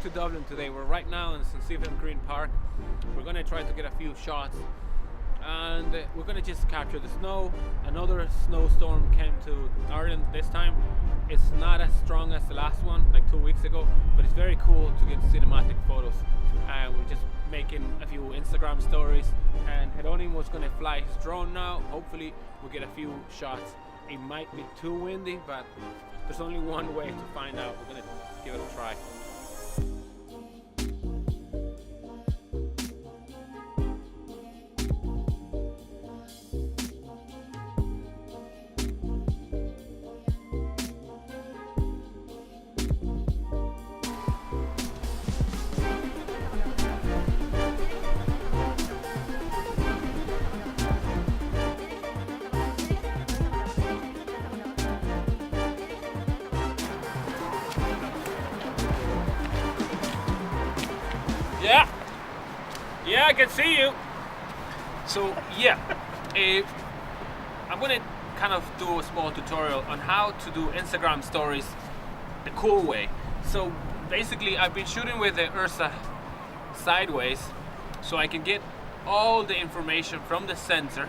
to Dublin today. We're right now in St. Stephen Green Park. We're going to try to get a few shots, and we're going to just capture the snow. Another snowstorm came to Ireland this time. It's not as strong as the last one, like 2 weeks ago, but it's very cool to get cinematic photos. And we're just making a few Instagram stories, and Geronimo is going to fly his drone now. Hopefully we'll get a few shots. It might be too windy, but there's only one way to find out. We're going to give it a try. Yeah, I can see you. So yeah, I'm gonna kind of do a small tutorial on how to do Instagram stories the cool way. So basically, I've been shooting with the Ursa sideways, so I can get all the information from the sensor,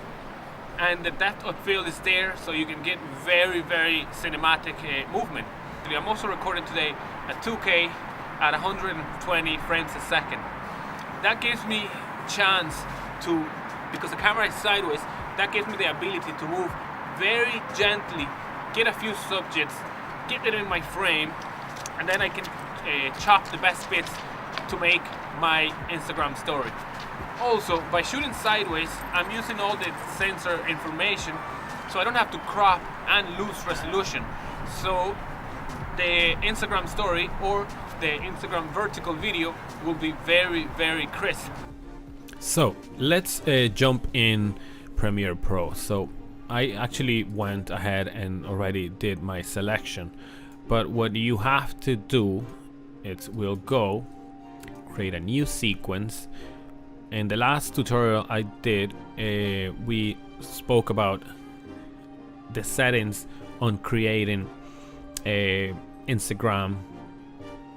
and the depth of field is there, so you can get very cinematic movement. I'm also recording today at 2K at 120 frames a second. That gives me chance to, because the camera is sideways, that gives me the ability to move very gently, get a few subjects, get it in my frame, and then I can chop the best bits to make my Instagram story. Also, by shooting sideways, I'm using all the sensor information, so I don't have to crop and lose resolution. So the Instagram story or the Instagram vertical video will be very crisp. So let's jump in Premiere Pro. So I actually went ahead and already did my selection, but what you have to do is we'll go create a new sequence. In the last tutorial I did, we spoke about the settings on creating a Instagram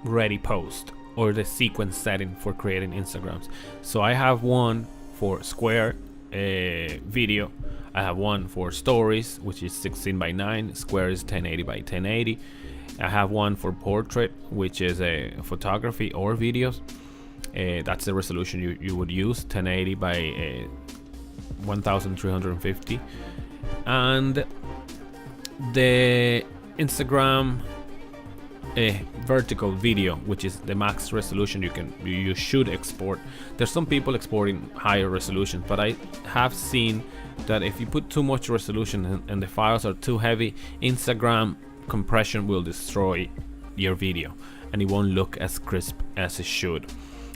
ready post, or the sequence setting for creating Instagrams. So I have one for square video, I have one for stories, which is 16:9, square is 1080x1080. I have one for portrait, which is a photography or videos. That's the resolution you would use, 1080 by 1350. And the Instagram vertical video, which is the max resolution you should export. There's some people exporting higher resolution, but I have seen that if you put too much resolution and the files are too heavy, Instagram compression will destroy your video and it won't look as crisp as it should.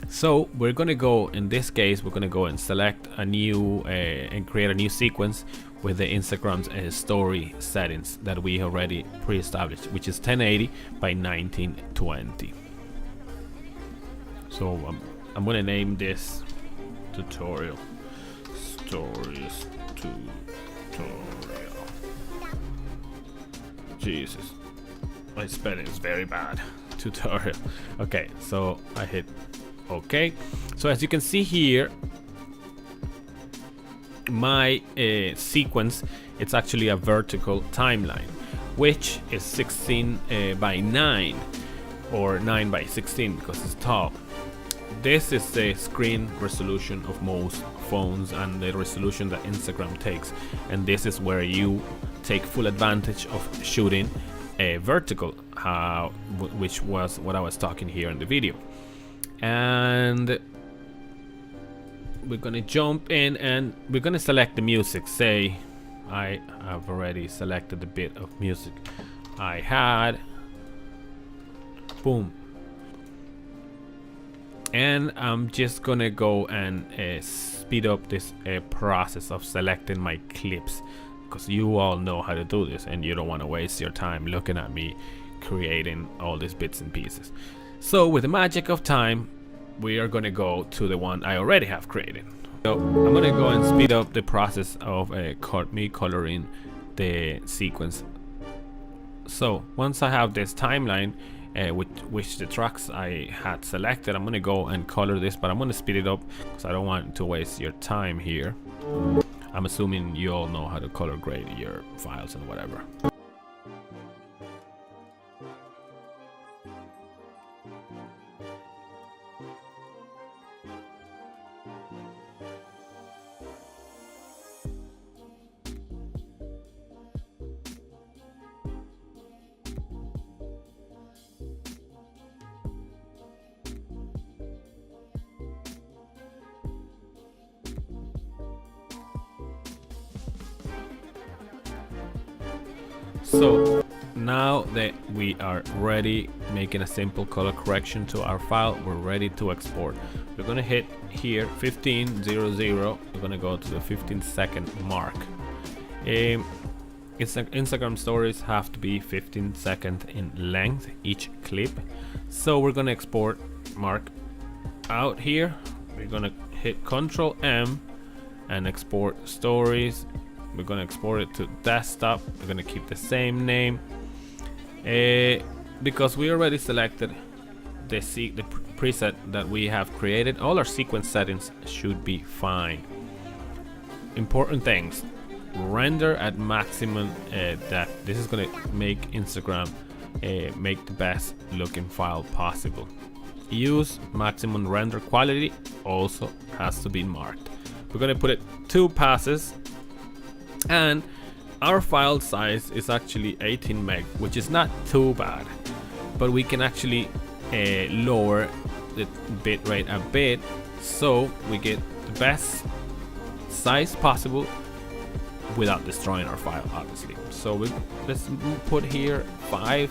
So we're gonna go, in this case, we're gonna go and select a new and create a new sequence with the Instagram's story settings that we already pre-established, which is 1080 by 1920. So I'm gonna name this tutorial stories tutorial. Jesus, my spelling is very bad. Tutorial. Okay, so I hit OK. So as you can see here, my sequence, it's actually a vertical timeline, which is 16:9 or 9:16 because it's tall. This is the screen resolution of most phones and the resolution that Instagram takes, and this is where you take full advantage of shooting a vertical, which was what I was talking here in the video. And we're gonna jump in and we're gonna select the music. Say I have already selected a bit of music I had. Boom. And I'm just gonna go and speed up this process of selecting my clips, because you all know how to do this and you don't want to waste your time looking at me creating all these bits and pieces. So with the magic of time, we are gonna go to the one I already have created. So I'm gonna go and speed up the process of me coloring the sequence. So once I have this timeline, which the tracks I had selected. I'm gonna go and color this, but I'm gonna speed it up because I don't want to waste your time here. I'm assuming you all know how to color grade your files and whatever. So now that we are ready, making a simple color correction to our file, we're ready to export. We're gonna hit here 1500. We're gonna go to the 15-second mark. Instagram stories have to be 15 seconds in length each clip, so we're gonna export mark out here. We're gonna hit Ctrl M and export stories. We're gonna export it to desktop. We're gonna keep the same name because we already selected the preset that we have created. All our sequence settings should be fine. Important things: render at maximum depth. This is gonna make Instagram make the best looking file possible. Use maximum render quality, also has to be marked. We're gonna put it 2 passes. And our file size is actually 18 meg, which is not too bad, but we can actually lower the bitrate a bit so we get the best size possible without destroying our file, obviously. So let's put here 5.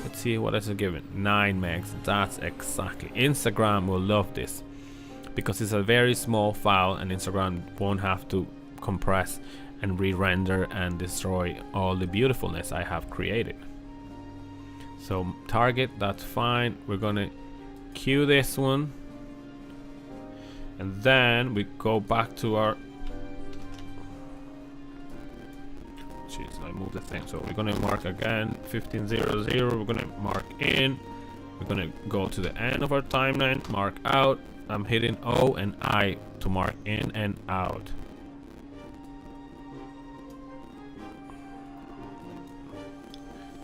Let's see what is it given. 9 megs. That's exactly. Instagram will love this because it's a very small file and Instagram won't have to compress and re-render and destroy all the beautifulness I have created. So target, that's fine. We're gonna queue this one, and then we go back to our I moved the thing. So we're gonna mark again 1500. We're gonna mark in. We're gonna go to the end of our timeline, mark out. I'm hitting O and I to mark in and out.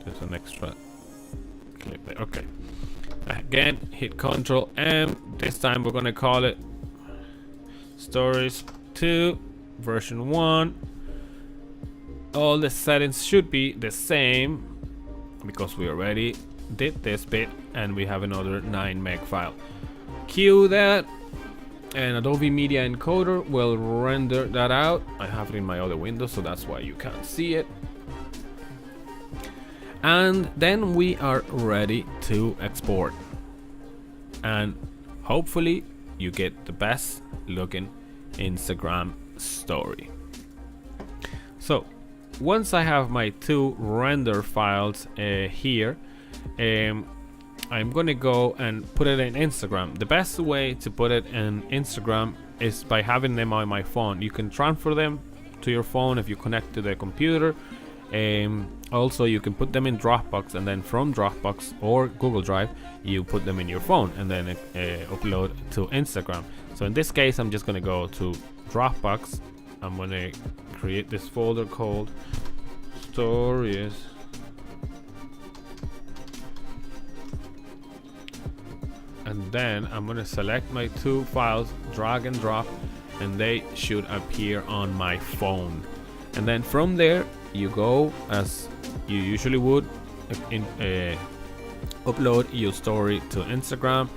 There's an extra clip there. Okay. Again, hit Ctrl M. This time we're gonna call it Stories 2 version 1. All the settings should be the same because we already did this bit and we have another 9 meg file. Queue that, and Adobe Media Encoder will render that out. I have it in my other window, so that's why you can't see it. And then we are ready to export, and hopefully you get the best looking Instagram story. So once I have my 2 render files here, I'm gonna go and put it in Instagram. The best way to put it in Instagram is by having them on my phone. You can transfer them to your phone if you connect to the computer. Also, you can put them in Dropbox, and then from Dropbox or Google Drive, you put them in your phone and then upload to Instagram. So in this case, I'm just gonna go to Dropbox. I'm gonna create this folder called Stories. And then I'm gonna select my 2 files, drag and drop, and they should appear on my phone. And then from there, you go as you usually would, upload your story to Instagram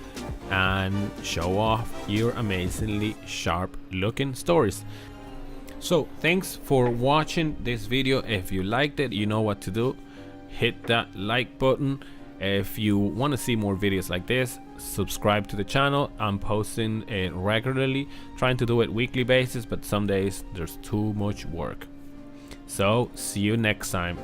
and show off your amazingly sharp looking stories. So thanks for watching this video. If you liked it, you know what to do. Hit that like button. If you want to see more videos like this, subscribe to the channel. I'm posting it regularly, trying to do it weekly basis, but some days there's too much work. So see you next time.